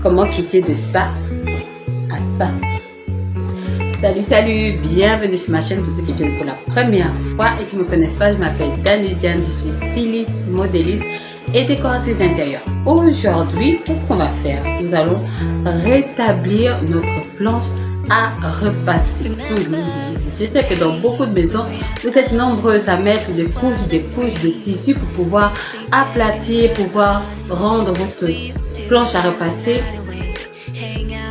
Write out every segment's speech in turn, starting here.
comment quitter de ça à ça. Salut, bienvenue sur ma chaîne pour ceux qui viennent pour la première fois et qui ne me connaissent pas. Je m'appelle Dani Diane, je suis styliste, modéliste et décoratrice d'intérieur. Aujourd'hui, qu'est-ce qu'on va faire? Nous allons rétablir notre planche à repasser. Je sais que dans beaucoup de maisons, vous êtes nombreuses à mettre des couches de tissu pour pouvoir aplatir, pouvoir rendre votre planche à repasser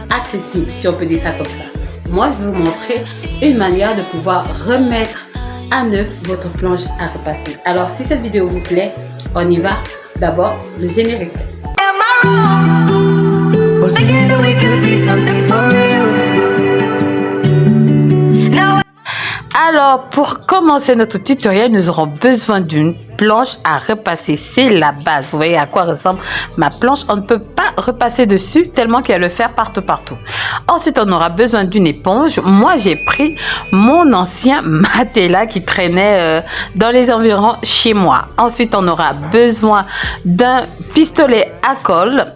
accessible, si on peut dire ça comme ça. Moi, je vais vous montrer une manière de pouvoir remettre à neuf votre planche à repasser. Alors, si cette vidéo vous plaît, on y va. D'abord, le générique. Alors, pour commencer notre tutoriel, nous aurons besoin d'une planche à repasser. C'est la base. Vous voyez à quoi ressemble ma planche. On ne peut pas repasser dessus tellement qu'il y a le fer partout. Ensuite, on aura besoin d'une éponge. Moi, j'ai pris mon ancien matelas qui traînait dans les environs chez moi. Ensuite, on aura besoin d'un pistolet à colle,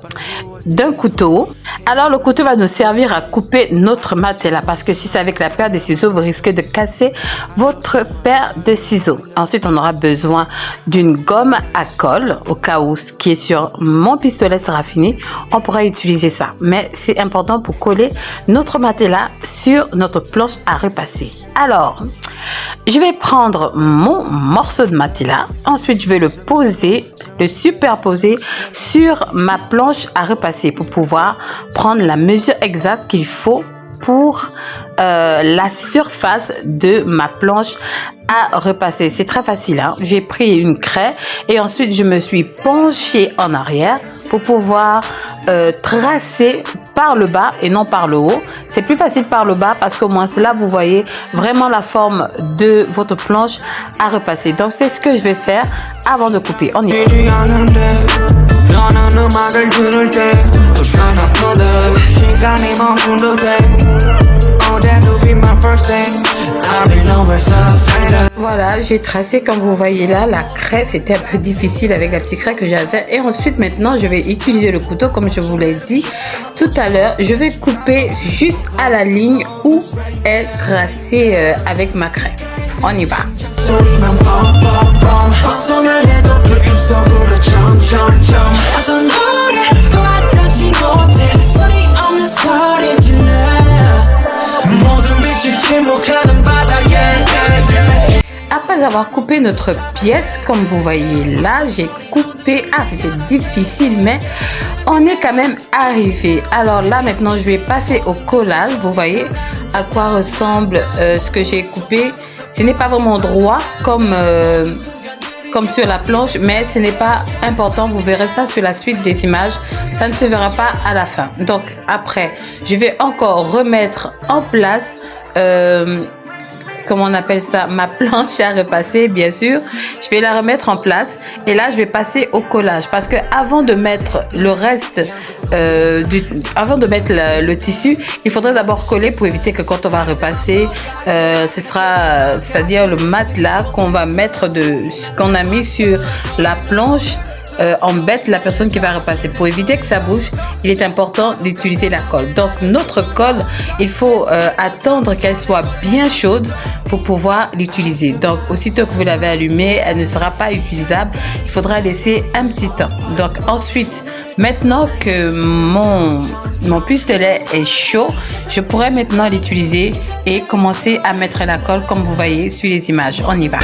d'un couteau. Alors, le couteau va nous servir à couper notre matelas parce que si c'est avec la paire de ciseaux, vous risquez de casser votre paire de ciseaux. Ensuite, on aura besoin d'une gomme à colle au cas où ce qui est sur mon pistolet sera fini. On pourra utiliser ça, mais c'est important pour coller notre matelas sur notre planche à repasser. Alors, je vais prendre mon morceau de matelas. Ensuite, je vais le superposer sur ma planche à repasser pour pouvoir prendre la mesure exacte qu'il faut pour la surface de ma planche à repasser. C'est très facile, hein? J'ai pris une craie et ensuite je me suis penchée en arrière pour pouvoir tracer par le bas et non par le haut. C'est plus facile par le bas parce qu'au moins là vous voyez vraiment la forme de votre planche à repasser. Donc c'est ce que je vais faire avant de couper. On y va. Voilà, j'ai tracé comme vous voyez là. La craie, c'était un peu difficile avec la petite craie que j'avais. Et ensuite, maintenant, je vais utiliser le couteau comme je vous l'ai dit tout à l'heure. Je vais couper juste à la ligne où est tracée avec ma craie. On y va. Après avoir coupé notre pièce, comme vous voyez là, j'ai coupé. C'était difficile, mais on est quand même arrivé. Alors là, maintenant, je vais passer au collage. Vous voyez à quoi ressemble ce que j'ai coupé. Ce n'est pas vraiment droit comme sur la planche, mais ce n'est pas important. Vous verrez ça sur la suite des images. Ça ne se verra pas à la fin. Donc après, je vais encore remettre en place comment on appelle ça, ma planche à repasser, bien sûr. Je vais la remettre en place et là je vais passer au collage parce que avant de mettre le reste avant de mettre le tissu, il faudrait d'abord coller pour éviter que quand on va repasser c'est-à-dire le matelas qu'on va mettre qu'on a mis sur la planche embête la personne qui va repasser. Pour éviter que ça bouge, il est important d'utiliser la colle. Donc notre colle, il faut attendre qu'elle soit bien chaude pour pouvoir l'utiliser. Donc aussitôt que vous l'avez allumée, elle ne sera pas utilisable. Il faudra laisser un petit temps. Donc ensuite, maintenant que mon pistolet est chaud, je pourrais maintenant l'utiliser et commencer à mettre la colle comme vous voyez sur les images. On y va.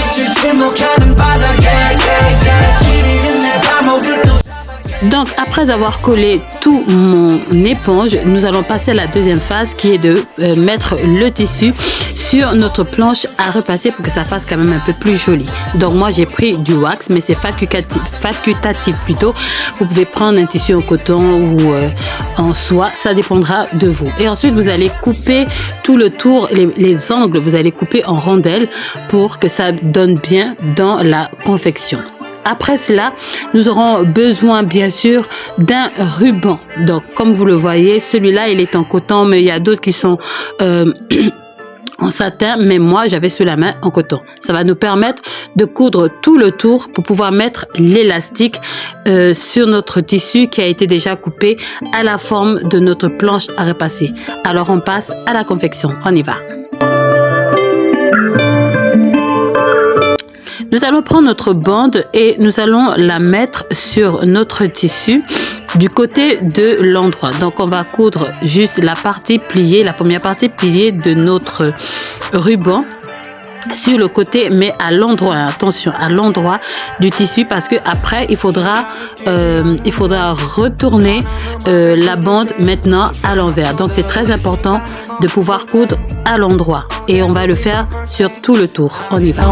Donc après avoir collé tout mon éponge, nous allons passer à la deuxième phase qui est de mettre le tissu sur notre planche à repasser pour que ça fasse quand même un peu plus joli. Donc moi j'ai pris du wax, mais c'est facultatif plutôt. Vous pouvez prendre un tissu en coton ou en soie, ça dépendra de vous. Et ensuite vous allez couper tout le tour, les angles, vous allez couper en rondelles pour que ça donne bien dans la confection. Après cela, nous aurons besoin bien sûr d'un ruban. Donc comme vous le voyez, celui-là il est en coton, mais il y a d'autres qui sont en satin, mais moi j'avais sous la main en coton. Ça va nous permettre de coudre tout le tour pour pouvoir mettre l'élastique sur notre tissu qui a été déjà coupé à la forme de notre planche à repasser. Alors on passe à la confection, on y va. Nous allons prendre notre bande et nous allons la mettre sur notre tissu du côté de l'endroit. Donc on va coudre juste la partie pliée, la première partie pliée de notre ruban sur le côté, mais à l'endroit, attention, à l'endroit du tissu, parce que après il faudra retourner la bande maintenant à l'envers. Donc c'est très important de pouvoir coudre à l'endroit et on va le faire sur tout le tour. On y va.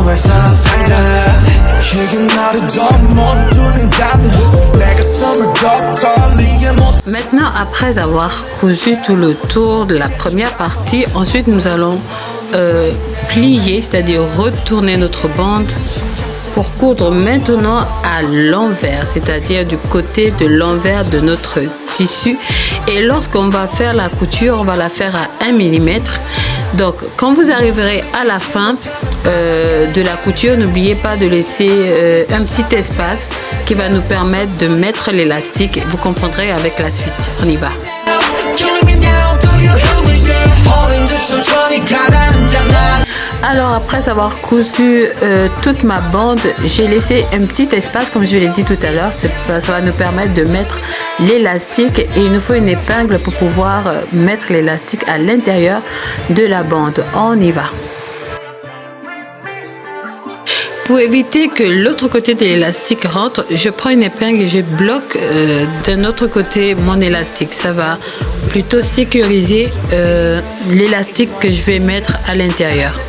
Maintenant, après avoir cousu tout le tour de la première partie, ensuite nous allons plier, c'est-à-dire retourner notre bande pour coudre maintenant à l'envers, c'est-à-dire du côté de l'envers de notre tissu. Et lorsqu'on va faire la couture, on va la faire à 1 mm. Donc quand vous arriverez à la fin de la couture, n'oubliez pas de laisser un petit espace qui va nous permettre de mettre l'élastique. Vous comprendrez avec la suite. On y va. Alors après avoir cousu toute ma bande, j'ai laissé un petit espace comme je l'ai dit tout à l'heure. Ça va nous permettre de mettre l'élastique et il nous faut une épingle pour pouvoir mettre l'élastique à l'intérieur de la bande. On y va. Pour éviter que l'autre côté de l'élastique rentre, je prends une épingle et je bloque d'un autre côté mon élastique. Ça va plutôt sécuriser l'élastique que je vais mettre à l'intérieur.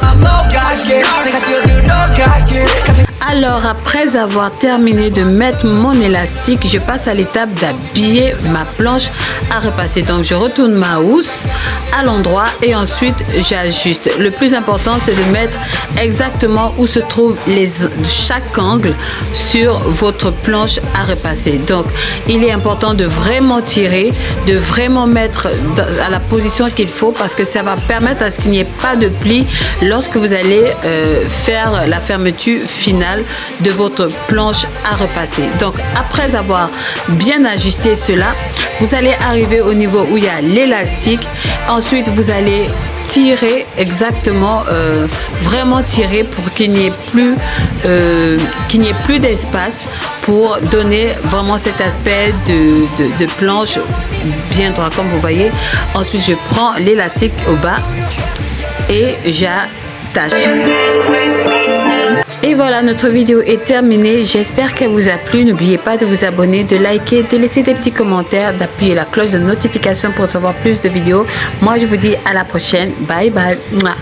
Alors après avoir terminé de mettre mon élastique, je passe à l'étape d'habiller ma planche à repasser. Donc je retourne ma housse à l'endroit et ensuite j'ajuste. Le plus important, c'est de mettre exactement où se trouve chaque angle sur votre planche à repasser. Donc il est important de vraiment tirer, de vraiment mettre à la position qu'il faut, parce que ça va permettre à ce qu'il n'y ait pas de pli lorsque vous allez faire la fermeture finale de votre planche à repasser. Donc après avoir bien ajusté cela, vous allez arriver au niveau où il y a l'élastique. Ensuite vous allez tirer exactement, vraiment tirer pour qu'il n'y ait plus d'espace, pour donner vraiment cet aspect de planche bien droit comme vous voyez. Ensuite je prends l'élastique au bas et j'attache. Et voilà, notre vidéo est terminée. J'espère qu'elle vous a plu. N'oubliez pas de vous abonner, de liker, de laisser des petits commentaires, d'appuyer la cloche de notification pour recevoir plus de vidéos. Moi, je vous dis à la prochaine. Bye bye. Mouah.